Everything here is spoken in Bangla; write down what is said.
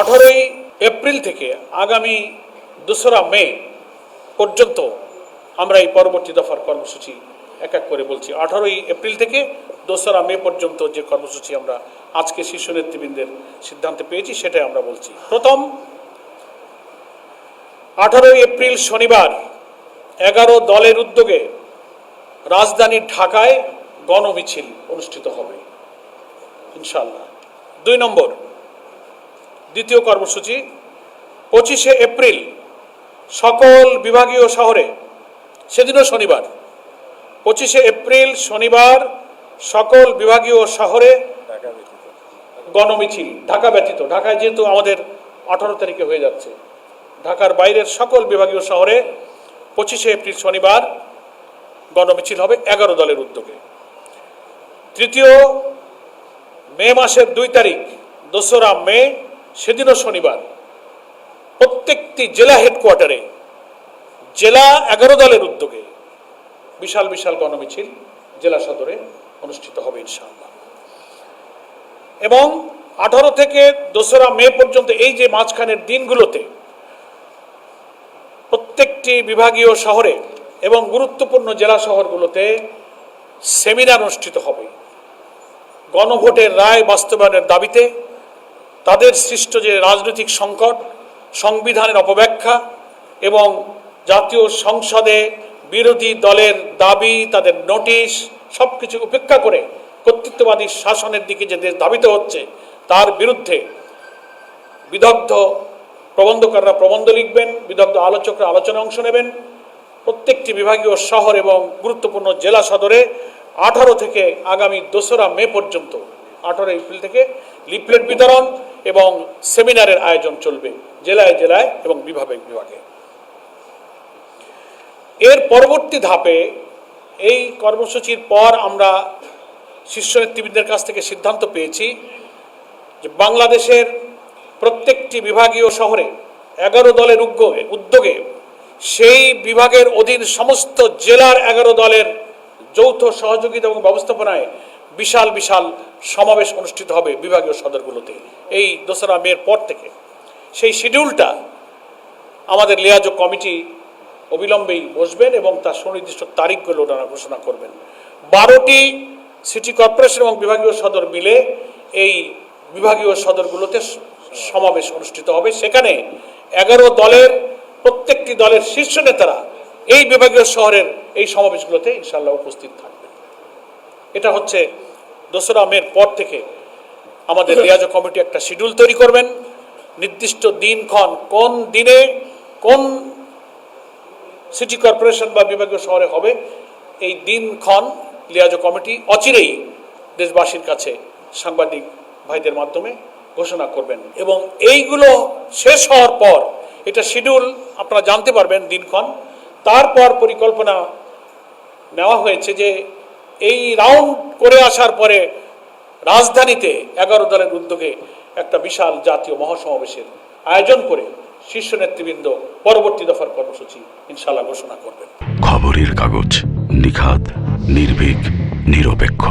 18ই এপ্রিল থেকে আগামী 2রা মে পর্যন্ত আমরা এই পরবর্তী দফার কর্মসূচি এক এক করে বলছি। 18ই এপ্রিল থেকে 2রা মে পর্যন্ত যে কর্মসূচি আমরা আজকে শীর্ষ নেতৃবৃন্দের সিদ্ধান্তে পেয়েছি সেটাই আমরা বলছি। প্রথম, 18ই এপ্রিল শনিবার 11 দলের উদ্যোগে রাজধানী ঢাকায় গণমিছিল অনুষ্ঠিত হবে ইনশাআল্লাহ। 2 নম্বর, দ্বিতীয় কর্মসূচি 25শে এপ্রিল সকল বিভাগীয় শহরে, সেদিনও শনিবার, 25শে এপ্রিল শনিবার সকল বিভাগীয় শহরে গণমিছিল, ঢাকা ব্যতীত। ঢাকায় যেহেতু আমাদের 18 তারিখে হয়ে যাচ্ছে, ঢাকার বাইরের সকল বিভাগীয় শহরে 25শে এপ্রিল শনিবার গণমিছিল হবে 11 দলের উদ্যোগে। তৃতীয়, মে মাসের 2 তারিখ 2রা মে, সেদিনও শনিবার, প্রত্যেকটি জেলা হেডকোয়ার্টারে জেলা 11 দলের উদ্যোগে বিশাল বিশাল গণমিছিল জেলা সদরে অনুষ্ঠিত হবে ইনশাআল্লাহ। এবং 18 থেকে 2রা মে পর্যন্ত এই যে মাঝখানের দিনগুলোতে প্রত্যেকটি বিভাগীয় শহরে এবং গুরুত্বপূর্ণ জেলা শহরগুলোতে সেমিনার অনুষ্ঠিত হবে গণভোটের রায় বাস্তবায়নের দাবিতে, তাদের সৃষ্ট যে রাজনৈতিক সংকট, সংবিধানের অপব্যাখ্যা এবং জাতীয় সংসদে বিরোধী দলের দাবি, তাদের নোটিশ, সবকিছু উপেক্ষা করে কর্তৃত্ববাদী শাসনের দিকে যে দেশ ধাবিত হচ্ছে তার বিরুদ্ধে বিদগ্ধ প্রবন্ধকাররা প্রবন্ধ লিখবেন, বিদগ্ধ আলোচকরা আলোচনায় অংশ নেবেন। প্রত্যেকটি বিভাগীয় শহর এবং গুরুত্বপূর্ণ জেলা সদরে 18 থেকে আগামী 2রা মে পর্যন্ত, 18 এপ্রিল থেকে লিফলেট বিতরণ এবং সেমিনারের আয়োজন চলবে জেলায় জেলায় এবং বিভাগে বিভাগে। এর পরবর্তী ধাপে এই কর্মসূচির পর আমরা শীর্ষ নেতৃবৃন্দের কাছ থেকে সিদ্ধান্ত পেয়েছি যে বাংলাদেশের প্রত্যেকটি বিভাগীয় শহরে 11 দলের উদ্যোগে সেই বিভাগের অধীন সমস্ত জেলার 11 দলের যৌথ সহযোগিতা এবং ব্যবস্থাপনায় বিশাল বিশাল সমাবেশ অনুষ্ঠিত হবে বিভাগীয় সদরগুলোতে এই 2রা মের পর থেকে। সেই শিডিউলটা আমাদের লিয়াজো কমিটি অবিলম্বেই বসবেন এবং তার সুনির্দিষ্ট তারিখগুলো ওনারা ঘোষণা করবেন। 12টি সিটি কর্পোরেশন এবং বিভাগীয় সদর মিলে এই বিভাগীয় সদরগুলোতে সমাবেশ অনুষ্ঠিত হবে। সেখানে 11 দলের প্রত্যেকটি দলের শীর্ষ নেতারা এই বিভাগীয় শহরের এই সমাবেশগুলোতে ইনশাআল্লাহ উপস্থিত থাকবে। এটা হচ্ছে 2রা মের পর থেকে আমাদের লিয়াজো কমিটি একটা শিডিউল তৈরি করবেন, নির্দিষ্ট দিনক্ষণ কোন দিনে কোন সিটি কর্পোরেশন বা বিভাগীয় শহরে হবে এই দিনক্ষণ লিয়াজো কমিটি অচিরেই দেশবাসীর কাছে সাংবাদিক ভাইদের মাধ্যমে ঘোষণা করবেন। এবং এইগুলো শেষ হওয়ার পর এটা শিডিউল আপনারা জানতে পারবেন দিনক্ষণ। তারপর পরিকল্পনা নেওয়া হয়েছে যে এই রাউন্ড করে আসার পরে রাজধানীতে 11 দলের উদ্যোগে একটা বিশাল জাতীয় মহাসমাবেশের আয়োজন করে শীর্ষ নেতৃবৃন্দ পরবর্তী দফার কর্মসূচি ইনশাআল্লাহ ঘোষণা করবেন। খবরের কাগজ, নিখাত, নির্ভীক, নিরপেক্ষ।